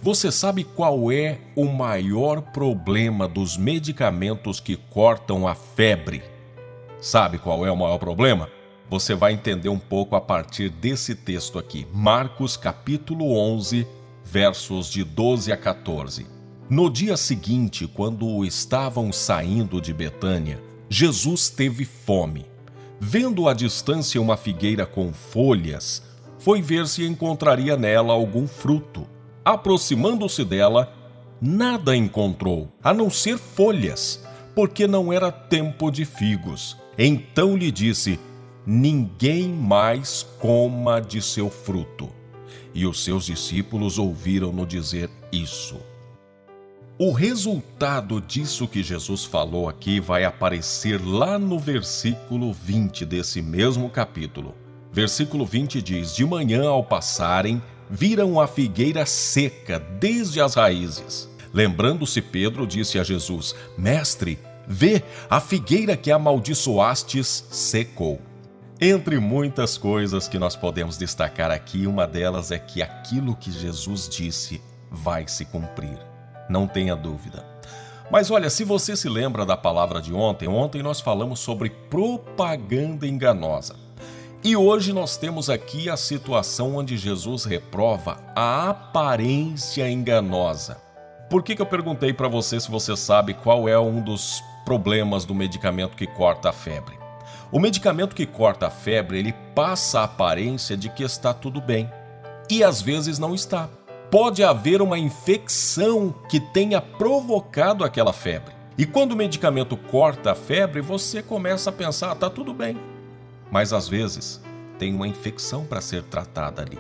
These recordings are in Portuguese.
Você sabe qual é o maior problema dos medicamentos que cortam a febre? Sabe qual é o maior problema? Você vai entender um pouco a partir desse texto aqui. Marcos capítulo 11, versos de 12 a 14. No dia seguinte, quando estavam saindo de Betânia, Jesus teve fome. Vendo à distância uma figueira com folhas, foi ver se encontraria nela algum fruto. Aproximando-se dela, nada encontrou, a não ser folhas, porque não era tempo de figos. Então lhe disse: ninguém mais coma de seu fruto. E os seus discípulos ouviram-no dizer isso. O resultado disso que Jesus falou aqui vai aparecer lá no versículo 20 desse mesmo capítulo. Versículo 20 diz: de manhã ao passarem, viram a figueira seca desde as raízes. Lembrando-se, Pedro disse a Jesus: Mestre, vê, a figueira que amaldiçoastes secou. Entre muitas coisas que nós podemos destacar aqui, uma delas é que aquilo que Jesus disse vai se cumprir. Não tenha dúvida. Mas olha, se você se lembra da palavra de ontem nós falamos sobre propaganda enganosa. E hoje nós temos aqui a situação onde Jesus reprova a aparência enganosa. Por que eu perguntei para você se você sabe qual é um dos problemas do medicamento que corta a febre? O medicamento que corta a febre, ele passa a aparência de que está tudo bem. E às vezes não está. Pode haver uma infecção que tenha provocado aquela febre. E quando o medicamento corta a febre, você começa a pensar, tá tudo bem. Mas às vezes tem uma infecção para ser tratada ali.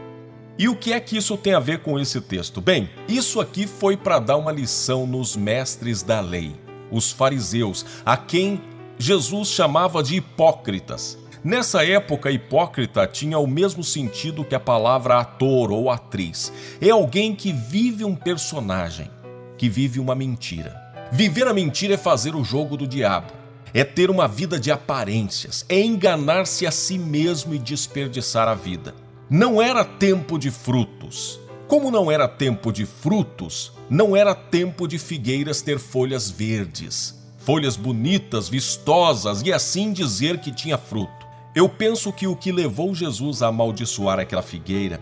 E o que é que isso tem a ver com esse texto? Bem, isso aqui foi para dar uma lição nos mestres da lei, os fariseus, a quem Jesus chamava de hipócritas. Nessa época, hipócrita tinha o mesmo sentido que a palavra ator ou atriz. É alguém que vive um personagem, que vive uma mentira. Viver a mentira é fazer o jogo do diabo. É ter uma vida de aparências, é enganar-se a si mesmo e desperdiçar a vida. Não era tempo de frutos. Como não era tempo de frutos, não era tempo de figueiras ter folhas verdes, folhas bonitas, vistosas e assim dizer que tinha fruto. Eu penso que o que levou Jesus a amaldiçoar aquela figueira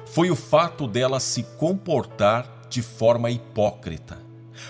foi o fato dela se comportar de forma hipócrita.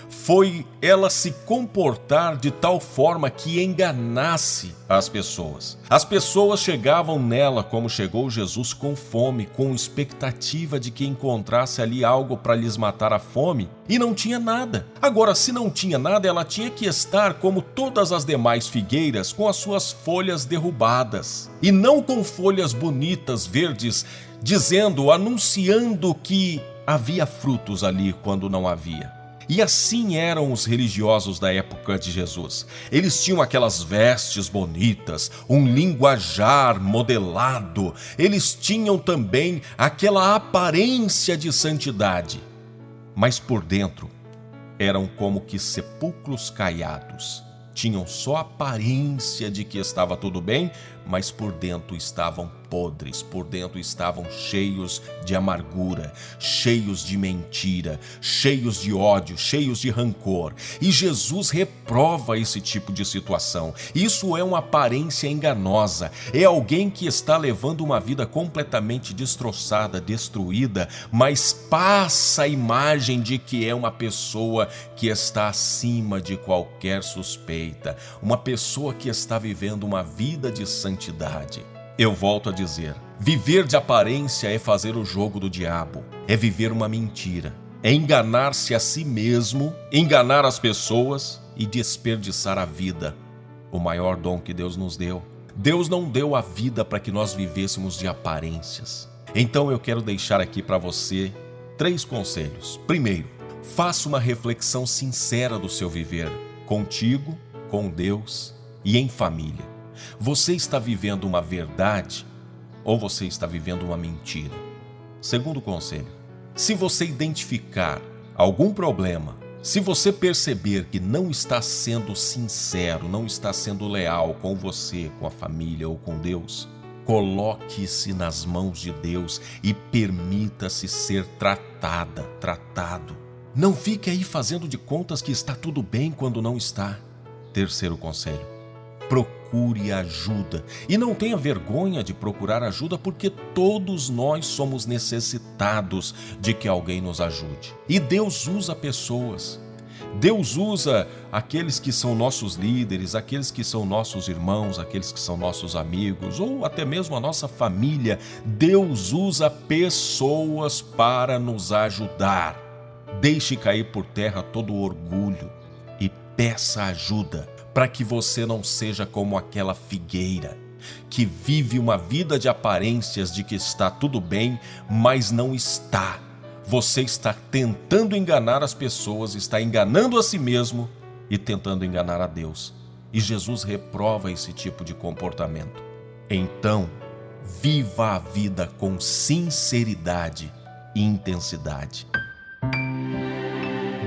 Foi ela se comportar de tal forma que enganasse as pessoas. As pessoas chegavam nela, como chegou Jesus, com fome, com expectativa de que encontrasse ali algo para lhes matar a fome, e não tinha nada. Agora, se não tinha nada, ela tinha que estar como todas as demais figueiras, com as suas folhas derrubadas, e não com folhas bonitas, verdes, dizendo, anunciando que havia frutos ali quando não havia. E assim eram os religiosos da época de Jesus. Eles tinham aquelas vestes bonitas, um linguajar modelado. Eles tinham também aquela aparência de santidade. Mas por dentro eram como que sepulcros caiados. Tinham só aparência de que estava tudo bem, mas por dentro estavam podres, por dentro estavam cheios de amargura, cheios de mentira, cheios de ódio, cheios de rancor. E Jesus reprova esse tipo de situação. Isso é uma aparência enganosa. É alguém que está levando uma vida completamente destroçada, destruída, mas passa a imagem de que é uma pessoa que está acima de qualquer suspeita, uma pessoa que está vivendo uma vida de santidade. Eu volto a dizer, viver de aparência é fazer o jogo do diabo, é viver uma mentira, é enganar-se a si mesmo, enganar as pessoas e desperdiçar a vida, o maior dom que Deus nos deu. Deus não deu a vida para que nós vivêssemos de aparências. Então eu quero deixar aqui para você 3 conselhos. Primeiro, faça uma reflexão sincera do seu viver, contigo, com Deus e em família. Você está vivendo uma verdade ou você está vivendo uma mentira? Segundo conselho, se você identificar algum problema, se você perceber que não está sendo sincero, não está sendo leal com você, com a família ou com Deus, Coloque-se nas mãos de Deus e permita-se ser tratado. Não fique aí fazendo de contas que está tudo bem quando não está. Terceiro conselho: procure ajuda. E não tenha vergonha de procurar ajuda, porque todos nós somos necessitados de que alguém nos ajude. E Deus usa pessoas. Deus usa aqueles que são nossos líderes, aqueles que são nossos irmãos, aqueles que são nossos amigos, ou até mesmo a nossa família. Deus usa pessoas para nos ajudar. Deixe cair por terra todo o orgulho e peça ajuda, para que você não seja como aquela figueira que vive uma vida de aparências de que está tudo bem, mas não está. Você está tentando enganar as pessoas, está enganando a si mesmo e tentando enganar a Deus. E Jesus reprova esse tipo de comportamento. Então, viva a vida com sinceridade e intensidade.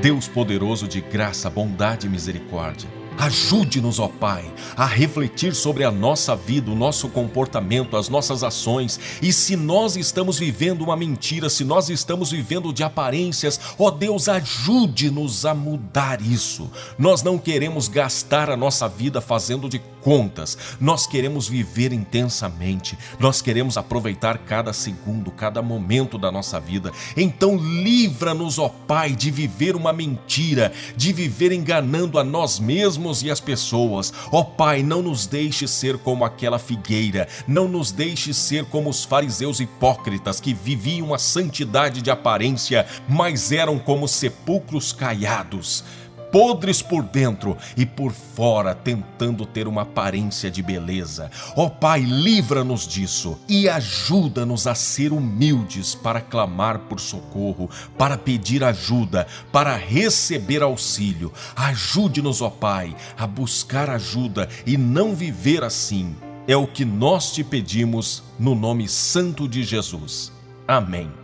Deus poderoso de graça, bondade e misericórdia, ajude-nos, ó Pai, a refletir sobre a nossa vida, o nosso comportamento, as nossas ações. E se nós estamos vivendo uma mentira, se nós estamos vivendo de aparências, ó Deus, ajude-nos a mudar isso. Nós não queremos gastar a nossa vida fazendo de contas. Nós queremos viver intensamente. Nós queremos aproveitar cada segundo, cada momento da nossa vida. Então livra-nos, ó Pai, de viver uma mentira, de viver enganando a nós mesmos e as pessoas. Ó Pai, não nos deixe ser como aquela figueira, não nos deixe ser como os fariseus hipócritas que viviam a santidade de aparência, mas eram como sepulcros caiados, podres por dentro e por fora, tentando ter uma aparência de beleza. Ó Pai, livra-nos disso e ajuda-nos a ser humildes para clamar por socorro, para pedir ajuda, para receber auxílio. Ajude-nos, ó Pai, a buscar ajuda e não viver assim. É o que nós te pedimos no nome santo de Jesus. Amém.